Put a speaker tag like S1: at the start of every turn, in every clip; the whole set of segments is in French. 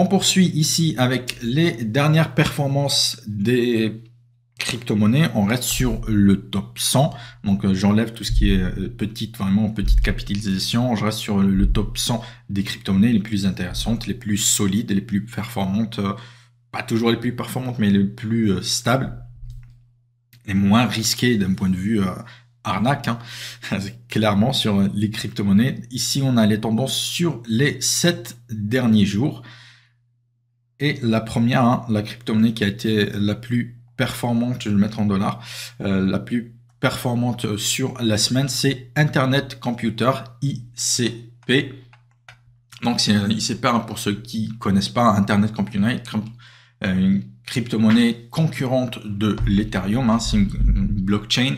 S1: On poursuit ici avec les dernières performances des crypto-monnaies. On reste sur le top 100. Donc j'enlève tout ce qui est vraiment petite capitalisation. Je reste sur le top 100 des crypto-monnaies les plus intéressantes, les plus solides, les plus performantes. Pas toujours les plus performantes, mais les plus stables. Les moins risquées d'un point de vue arnaque, hein. Clairement sur les crypto-monnaies. Ici, on a les tendances sur les 7 derniers jours. Et la première, hein, la crypto-monnaie qui a été la plus performante, je vais le mettre en dollars, la plus performante sur la semaine, c'est Internet Computer, ICP. Donc c'est ICP, hein, pour ceux qui ne connaissent pas, Internet Computer, une crypto-monnaie concurrente de l'Ethereum, hein, c'est une blockchain.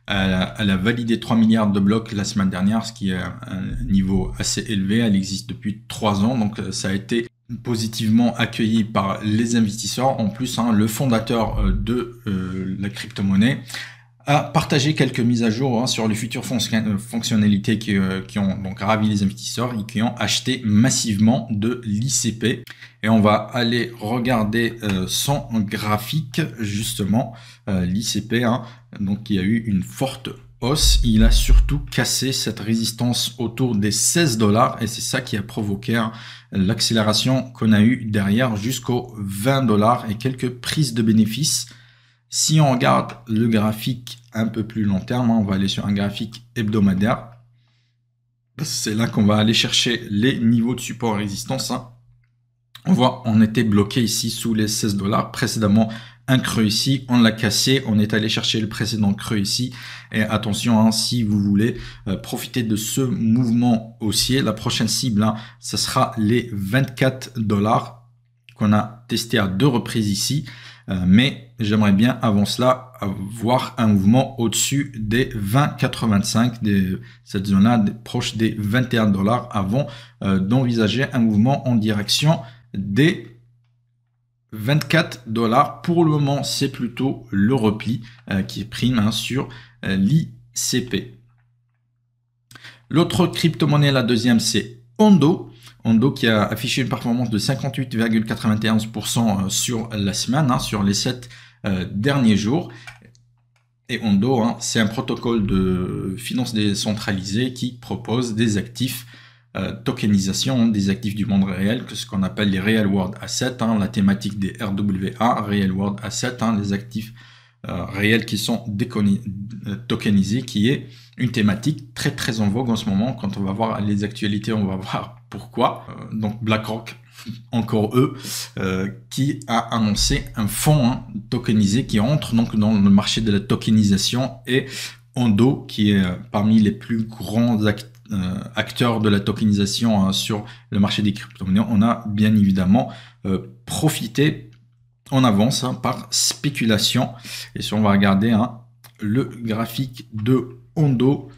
S1: Elle a validé 3 milliards de blocs la semaine dernière, ce qui est un niveau assez élevé. Elle existe depuis 3 ans, donc ça a été positivement accueilli par les investisseurs. En plus, hein, le fondateur de la crypto-monnaie a partagé quelques mises à jour, hein, sur les futures fonctionnalités qui ont donc ravi les investisseurs et qui ont acheté massivement de l'ICP. Et on va aller regarder son graphique, justement, l'ICP, hein, donc il y a eu une forte hausse. Il a surtout cassé cette résistance autour des 16 $ et c'est ça qui a provoqué, hein, l'accélération qu'on a eu derrière jusqu'aux 20 $ et quelques prises de bénéfices. Si on regarde le graphique un peu plus long terme, hein, on va aller sur un graphique hebdomadaire. C'est là qu'on va aller chercher les niveaux de support et résistance, hein. On voit, on était bloqué ici sous les 16 $. Précédemment, un creux ici, on l'a cassé, on est allé chercher le précédent creux ici. Et attention, hein, si vous voulez profiter de ce mouvement haussier, la prochaine cible, hein, ça sera les 24 $ qu'on a testé à 2 reprises ici. Mais j'aimerais bien avant cela voir un mouvement au-dessus des 20,85, cette zone-là proche des 21 $ avant d'envisager un mouvement en direction des 24 $. Pour le moment, c'est plutôt le repli qui prime, hein, sur l'ICP. L'autre crypto-monnaie, la deuxième, c'est Ondo. Ondo qui a affiché une performance de 58,91% sur la semaine, hein, sur les 7 derniers jours. Et Ondo, hein, c'est un protocole de finance décentralisée qui propose des actifs tokenisation, des actifs du monde réel, ce qu'on appelle les Real World Assets, hein, la thématique des RWA, Real World Assets, hein, les actifs réels qui sont tokenisés, qui est une thématique très très en vogue en ce moment. Quand on va voir les actualités, on va voir pourquoi. Donc BlackRock, encore eux, qui a annoncé un fonds, hein, tokenisé qui entre donc dans le marché de la tokenisation, et Ondo qui est parmi les plus grands acteurs de la tokenisation, hein, sur le marché des crypto-monnaies. On a bien évidemment profité en avance, hein, par spéculation. Et si on va regarder, hein, le graphique de Ondo,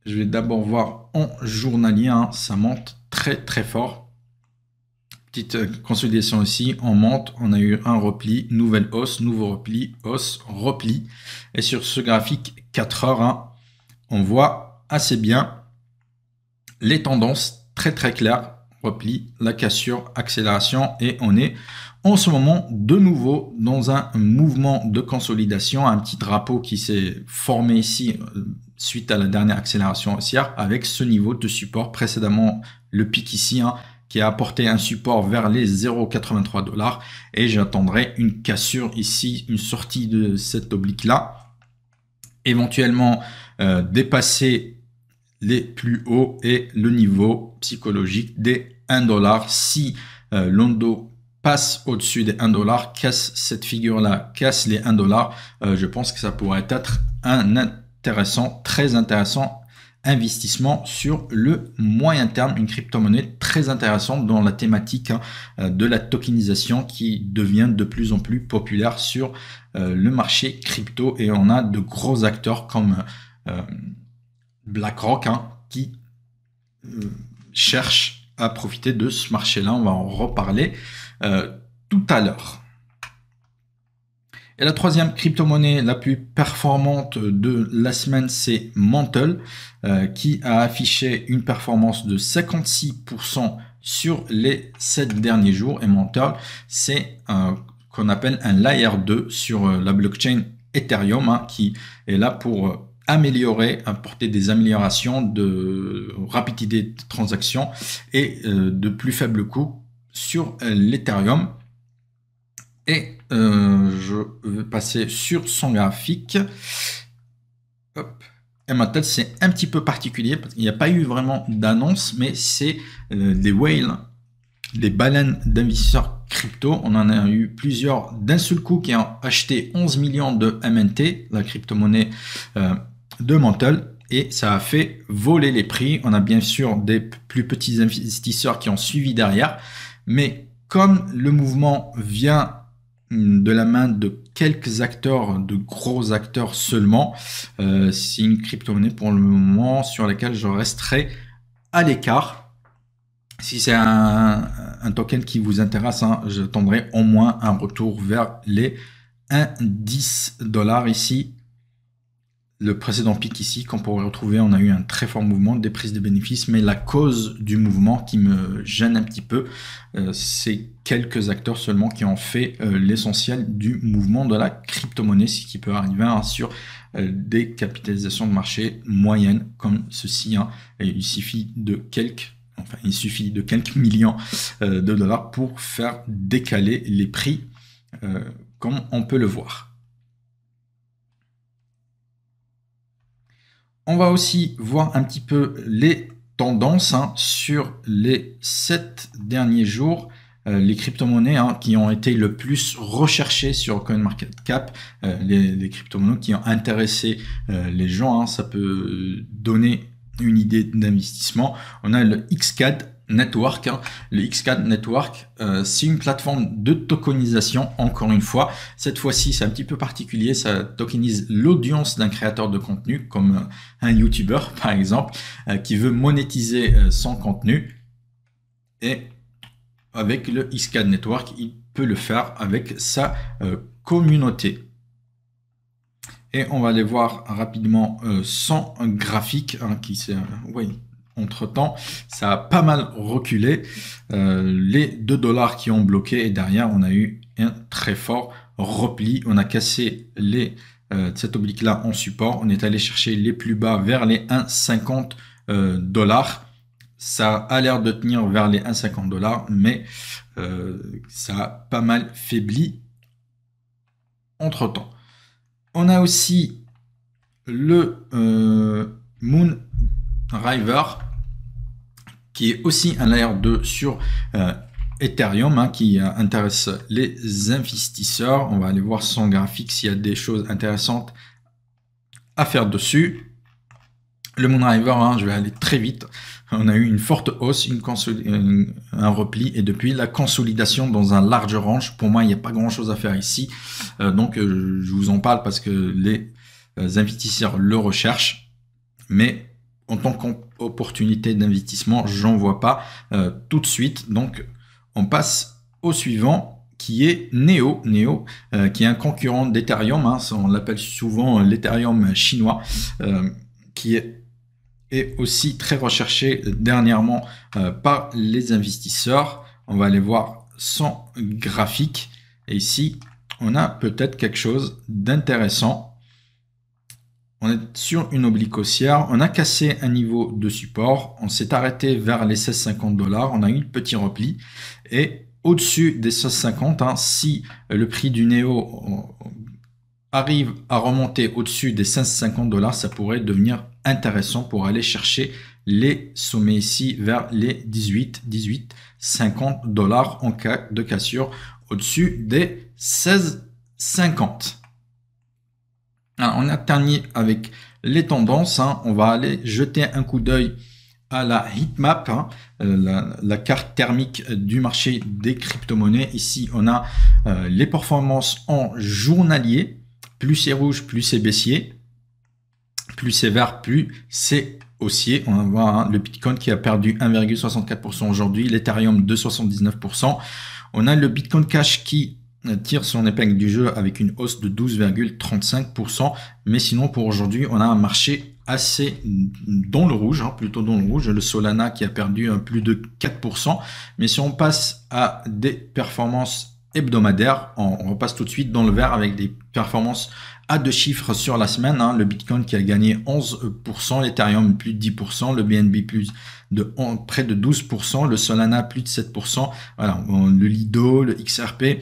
S1: je vais d'abord voir en journalier, hein, ça monte très très fort. Petite consolidation ici, on monte, on a eu un repli, nouvelle hausse, nouveau repli, hausse, repli. Et sur ce graphique 4 heures, hein, on voit assez bien les tendances très très claires, repli, la cassure, accélération, et on est en ce moment de nouveau dans un mouvement de consolidation, un petit drapeau qui s'est formé ici suite à la dernière accélération haussière avec ce niveau de support précédemment, le pic ici, hein, qui a apporté un support vers les 0,83 $, et j'attendrai une cassure ici, une sortie de cette oblique là, éventuellement dépasser les plus hauts et le niveau psychologique des 1 $. Si l'Ondo passe au-dessus des 1 $, casse cette figure-là, casse les 1 $, je pense que ça pourrait être un intéressant, très intéressant investissement sur le moyen terme, une crypto-monnaie très intéressante dans la thématique, hein, de la tokenisation qui devient de plus en plus populaire sur le marché crypto, et on a de gros acteurs comme BlackRock, hein, qui cherchent à profiter de ce marché-là. On va en reparler tout à l'heure. Et la troisième crypto-monnaie la plus performante de la semaine, c'est Mantle, qui a affiché une performance de 56% sur les 7 derniers jours. Et mental, c'est qu'on appelle un layer 2 sur la blockchain Ethereum, hein, qui est là pour améliorer, apporter des améliorations de rapidité de transaction et de plus faible coût sur l'Ethereum. Et je vais passer sur son graphique. Hop. Et maintenant, c'est un petit peu particulier parce qu'il n'y a pas eu vraiment d'annonce, mais c'est des whales, des baleines d'investisseurs crypto. On en a eu plusieurs d'un seul coup qui ont acheté 11 millions de MNT, la crypto-monnaie de Mantle, et ça a fait voler les prix. On a bien sûr des plus petits investisseurs qui ont suivi derrière, mais comme le mouvement vient de la main de quelques acteurs, de gros acteurs seulement, c'est une crypto-monnaie pour le moment sur laquelle je resterai à l'écart. Si c'est un token qui vous intéresse, hein, j'attendrai au moins un retour vers les 1,10 $ ici. Le précédent pic ici, qu'on pourrait retrouver, on a eu un très fort mouvement des prises de bénéfices, mais la cause du mouvement qui me gêne un petit peu, c'est quelques acteurs seulement qui ont fait l'essentiel du mouvement de la crypto-monnaie, ce qui peut arriver hein, sur des capitalisations de marché moyennes comme ceci. Hein, et il suffit de quelques millions de dollars pour faire décaler les prix, comme on peut le voir. On va aussi voir un petit peu les tendances hein, sur les 7 derniers jours, les crypto-monnaies hein, qui ont été le plus recherchées sur CoinMarketCap, les crypto-monnaies qui ont intéressé les gens, hein, ça peut donner une idée d'investissement. On a le XCAD Network. Hein. Le XCAD Network, c'est une plateforme de tokenisation, encore une fois. Cette fois-ci, c'est un petit peu particulier. Ça tokenise l'audience d'un créateur de contenu, comme un YouTuber, par exemple, qui veut monétiser son contenu. Et avec le XCAD Network, il peut le faire avec sa communauté. Et on va aller voir rapidement son graphique, hein, qui s'est... oui. Entre-temps, ça a pas mal reculé. Les 2 $ qui ont bloqué et derrière, on a eu un très fort repli. On a cassé cette oblique-là en support. On est allé chercher les plus bas vers les 1,50 $. Ça a l'air de tenir vers les 1,50 $, mais ça a pas mal faibli entre-temps. On a aussi le Moonriver, qui est aussi un layer 2 sur Ethereum, hein, qui intéresse les investisseurs. On va aller voir son graphique s'il y a des choses intéressantes à faire dessus. Le Moonriver, hein, je vais aller très vite. On a eu une forte hausse, un repli, et depuis la consolidation dans un large range. Pour moi, il n'y a pas grand chose à faire ici. Donc, je vous en parle parce que les investisseurs le recherchent. Mais en tant qu'opportunité d'investissement, j'en vois pas tout de suite. Donc, on passe au suivant, qui est Neo. Neo, qui est un concurrent d'Ethereum. Hein, on l'appelle souvent l'Ethereum chinois, qui est aussi très recherché dernièrement par les investisseurs. On va aller voir son graphique. Et ici, on a peut-être quelque chose d'intéressant. On est sur une oblique haussière, on a cassé un niveau de support, on s'est arrêté vers les 16,50 $, on a eu un petit repli et au-dessus des 16,50 $, hein, si le prix du Neo arrive à remonter au-dessus des 16,50 $, ça pourrait devenir intéressant pour aller chercher les sommets ici vers les 18,50 $ en cas de cassure au-dessus des 16,50 $. Alors, on a terminé avec les tendances. Hein. On va aller jeter un coup d'œil à la heatmap, hein, la carte thermique du marché des crypto-monnaies. Ici, on a les performances en journalier. Plus c'est rouge, plus c'est baissier. Plus c'est vert, plus c'est haussier. On va voir hein, le Bitcoin qui a perdu 1,64% aujourd'hui. L'Ethereum 2,79%. On a le Bitcoin Cash qui tire son épingle du jeu avec une hausse de 12,35%. Mais sinon, pour aujourd'hui, on a un marché assez dans le rouge, hein, plutôt dans le rouge. Le Solana qui a perdu plus de 4%. Mais si on passe à des performances hebdomadaires, on repasse tout de suite dans le vert avec des performances à 2 chiffres sur la semaine. Hein. Le Bitcoin qui a gagné 11%, l'Ethereum plus de 10%, le BNB plus de près de 12%, le Solana plus de 7%. Voilà, le Lido, le XRP.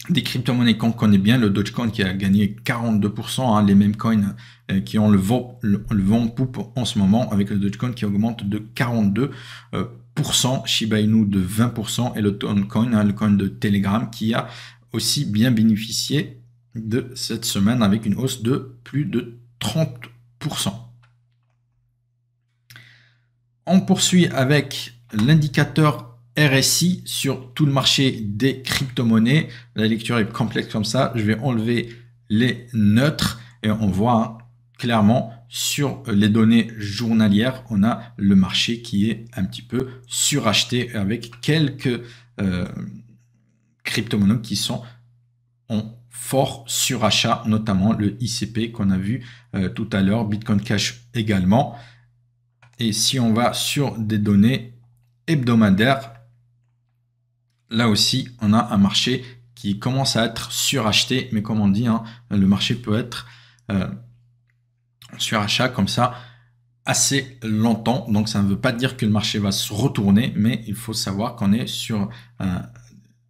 S1: Des crypto-monnaies qu'on connaît bien, le Dogecoin qui a gagné 42%, hein, les mêmes coins qui ont le vent poupe en ce moment, avec le Dogecoin qui augmente de 42%, Shiba Inu de 20% et le Toncoin, hein, le coin de Telegram, qui a aussi bien bénéficié de cette semaine avec une hausse de plus de 30%. On poursuit avec l'indicateur RSI sur tout le marché des crypto-monnaies. La lecture est complexe comme ça. Je vais enlever les neutres et on voit hein, clairement sur les données journalières, on a le marché qui est un petit peu suracheté avec quelques crypto-monnaies qui sont en fort surachat, notamment le ICP qu'on a vu tout à l'heure, Bitcoin Cash également. Et si on va sur des données hebdomadaires, là aussi, on a un marché qui commence à être suracheté, mais comme on dit, hein, le marché peut être surachat comme ça assez longtemps. Donc, ça ne veut pas dire que le marché va se retourner, mais il faut savoir qu'on est sur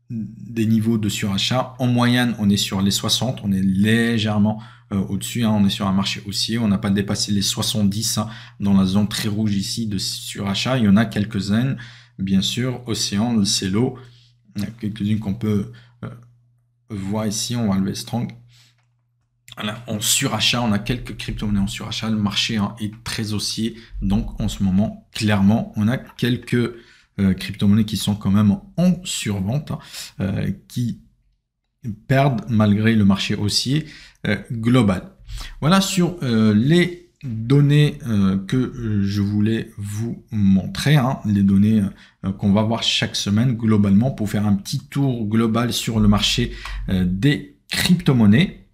S1: des niveaux de surachat. En moyenne, on est sur les 60, on est légèrement au-dessus, hein, on est sur un marché haussier, on n'a pas dépassé les 70 hein, dans la zone très rouge ici de surachat. Il y en a quelques-unes, bien sûr, Océan, le Celo. Il y a quelques-unes qu'on peut voir ici, on va lever Strong. Voilà, en surachat, on a quelques crypto-monnaies en surachat. Le marché hein, est très haussier. Donc, en ce moment, clairement, on a quelques crypto-monnaies qui sont quand même en survente, hein, qui perdent malgré le marché haussier global. Voilà sur les données que je voulais vous montrer, hein, les données qu'on va voir chaque semaine globalement pour faire un petit tour global sur le marché des crypto-monnaies.